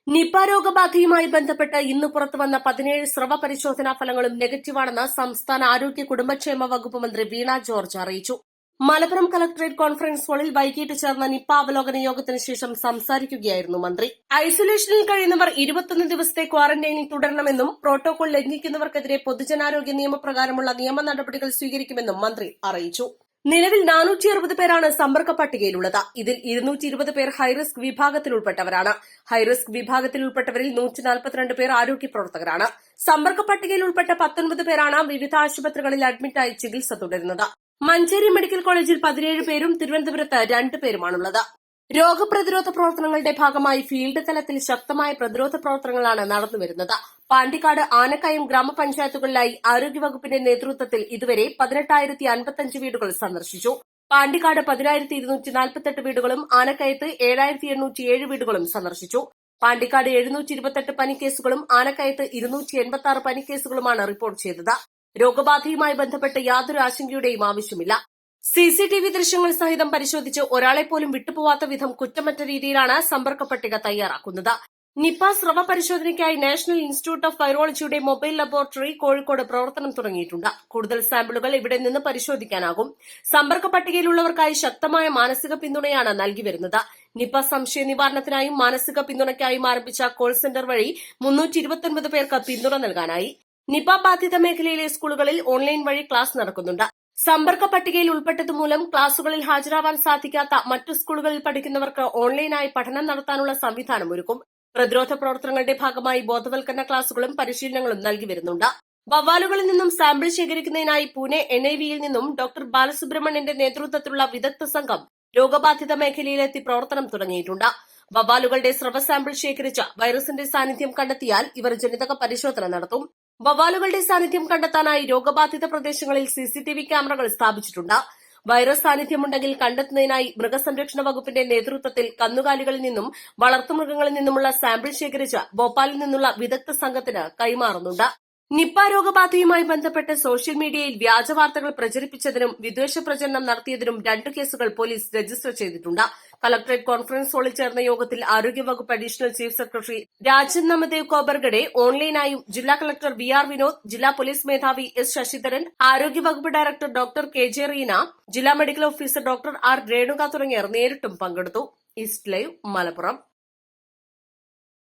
Nipah രോഗബാധയുമായി ബന്ധപ്പെട്ട് ഇന്ന് പുറത്തുവന്ന 17 സ്രവ പരിശോധനാ ഫലങ്ങളും നെഗറ്റീവാണെന്ന് സംസ്ഥാന ആരോഗ്യ കുടുംബക്ഷേമ വകുപ്പ് മന്ത്രി വീണ ജോർജ് അറിയിച്ചു. മലപ്പുറം കളക്ടറേറ്റ് കോൺഫറൻസ് ഹാളിൽ വൈകിട്ട് ചേർന്ന നിപ അവലോകന യോഗത്തിന് ശേഷം സംസാരിക്കുകയായിരുന്നു മന്ത്രി. ഐസൊലേഷനിൽ കഴിയുന്നവർ 21 ദിവസത്തെ ക്വാറന്റൈനിൽ തുടരണമെന്നും പ്രോട്ടോകോൾ ലംഘിക്കുന്നവർക്കെതിരെ പൊതുജനാരോഗ്യ നിയമപ്രകാരമുള്ള നിയമ നടപടികൾ സ്വീകരിക്കുമെന്നും മന്ത്രി അറിയിച്ചു. നിലവിൽ 460 പേരാണ് സമ്പർക്ക പട്ടികയിലുള്ളത്. ഇതിൽ 220 പേർ ഹൈറിസ്ക് വിഭാഗത്തിൽ ഉൾപ്പെട്ടവരാണ്. ഹൈറിസ്ക് വിഭാഗത്തിൽ ഉൾപ്പെട്ടവരിൽ 142 പേർ ആരോഗ്യ പ്രവർത്തകരാണ്. സമ്പർക്ക പട്ടികയിൽ ഉൾപ്പെട്ട 19 പേരാണ് വിവിധ ആശുപത്രികളിൽ അഡ്മിറ്റായി ചികിത്സ തുടരുന്നത്. മഞ്ചേരി മെഡിക്കൽ കോളേജിൽ 17 പേരും തിരുവനന്തപുരത്ത് 2 പേരുമാണുള്ളത്. രോഗപ്രതിരോധ പ്രവർത്തനങ്ങളുടെ ഭാഗമായി ഫീൽഡ് തലത്തിൽ ശക്തമായ പ്രതിരോധ പ്രവർത്തനങ്ങളാണ് നടന്നുവരുന്നത്. പാണ്ടിക്കാട്, ആനക്കയം ഗ്രാമപഞ്ചായത്തുകളിലായി ആരോഗ്യവകുപ്പിന്റെ നേതൃത്വത്തിൽ ഇതുവരെ 18,055 വീടുകൾ സന്ദർശിച്ചു. പാണ്ടിക്കാട് 10,248 വീടുകളും ആനക്കയത്ത് 7,807 വീടുകളും സന്ദർശിച്ചു. പാണ്ടിക്കാട് 728 പനിക്കേസുകളും ആനക്കയത്ത് 286 പനിക്കേസുകളുമാണ് റിപ്പോർട്ട് ചെയ്തത്. രോഗബാധയുമായി ബന്ധപ്പെട്ട് യാതൊരു ആശങ്കയുടെയും ആവശ്യമില്ല. സിസിടിവി ദൃശ്യങ്ങൾ സഹിതം പരിശോധിച്ച് ഒരാളെപ്പോലും വിട്ടുപോവാത്ത വിധം കുറ്റമറ്റ രീതിയിലാണ് സമ്പർക്ക പട്ടിക തയ്യാറാക്കുന്നത്. നിപ സ്രവ പരിശോധനയ്ക്കായി നാഷണൽ ഇൻസ്റ്റിറ്റ്യൂട്ട് ഓഫ് വൈറോളജിയുടെ മൊബൈൽ ലബോറട്ടറി കോഴിക്കോട് പ്രവർത്തനം തുടങ്ങിയിട്ടുണ്ട്. കൂടുതൽ സാമ്പിളുകൾ ഇവിടെ നിന്ന് പരിശോധിക്കാനാകും. സമ്പർക്ക പട്ടികയിലുള്ളവർക്കായി ശക്തമായ മാനസിക പിന്തുണയാണ് നൽകി വരുന്നത്. നിപ സംശയ നിവാരണത്തിനായും മാനസിക പിന്തുണയ്ക്കായും ആരംഭിച്ച കോൾ സെന്റർ വഴി 329 പേർക്ക് പിന്തുണ നൽകാനായി. നിപ ബാധിത മേഖലയിലെ സ്കൂളുകളിൽ ഓൺലൈൻ വഴി ക്ലാസ് നടക്കുന്നുണ്ട്. സമ്പർക്ക പട്ടികയിൽ ഉൾപ്പെട്ടതുമൂലം ക്ലാസുകളിൽ ഹാജരാവാൻ സാധിക്കാത്ത മറ്റു സ്കൂളുകളിൽ പഠിക്കുന്നവർക്ക് ഓൺലൈനായി പഠനം നടത്താനുള്ള സംവിധാനം ഒരുക്കും. പ്രതിരോധ പ്രവർത്തനങ്ങളുടെ ഭാഗമായി ബോധവൽക്കരണ ക്ലാസുകളും പരിശീലനങ്ങളും നൽകി വരുന്നുണ്ട്. വവ്വാലുകളിൽ നിന്നും സാമ്പിൾ ശേഖരിക്കുന്നതിനായി പൂനെ NIVയിൽ നിന്നും ഡോക്ടർ ബാലസുബ്രഹ്മണ്യന്റെ നേതൃത്വത്തിലുള്ള വിദഗ്ധ സംഘം രോഗബാധിത മേഖലയിലെത്തി പ്രവർത്തനം തുടങ്ങിയിട്ടുണ്ട്. വവ്വാലുകളുടെ സ്രവ സാമ്പിൾ ശേഖരിച്ച് വൈറസിന്റെ സാന്നിധ്യം കണ്ടെത്തിയാൽ ഇവർ ജനിതക പരിശോധന നടത്തും. വവ്വാലുകളുടെ സാന്നിധ്യം കണ്ടെത്താനായി രോഗബാധിത പ്രദേശങ്ങളിൽ CCTV ക്യാമറകൾ സ്ഥാപിച്ചിട്ടുണ്ട്. വൈറസ് സാന്നിധ്യമുണ്ടെങ്കിൽ കണ്ടെത്തുന്നതിനായി മൃഗസംരക്ഷണ വകുപ്പിന്റെ നേതൃത്വത്തിൽ കന്നുകാലികളിൽ നിന്നും വളർത്തുമൃഗങ്ങളിൽ നിന്നുമുള്ള സാമ്പിൾ ശേഖരിച്ച് ഭോപ്പാലിൽ നിന്നുള്ള വിദഗ്ധ സംഘത്തിന് കൈമാറുന്നുണ്ട്. നിപ രോഗബാധയുമായി ബന്ധപ്പെട്ട് സോഷ്യൽ മീഡിയയിൽ വ്യാജവാർത്തകൾ പ്രചരിപ്പിച്ചതിനും വിദ്വേഷ പ്രചരണം നടത്തിയതിനും 2 കേസുകൾ പോലീസ് രജിസ്റ്റർ ചെയ്തിട്ടുണ്ട്. കളക്ടറേറ്റ് കോൺഫറൻസ് ഹാളിൽ ചേർന്ന യോഗത്തിൽ ആരോഗ്യവകുപ്പ് അഡീഷണൽ ചീഫ് സെക്രട്ടറി രാജൻ നമദേവ് കോബർഗഡെ ഓൺലൈനായും ജില്ലാ കളക്ടർ VR വിനോദ്, ജില്ലാ പോലീസ് മേധാവി S ശശിധരൻ, ആരോഗ്യവകുപ്പ് ഡയറക്ടർ ഡോക്ടർ KJ റീന, ജില്ലാ medical officer doctor R Renuka തുടങ്ങിയവർ നേരിട്ടും പങ്കെടുത്തു. East live, Malappuram.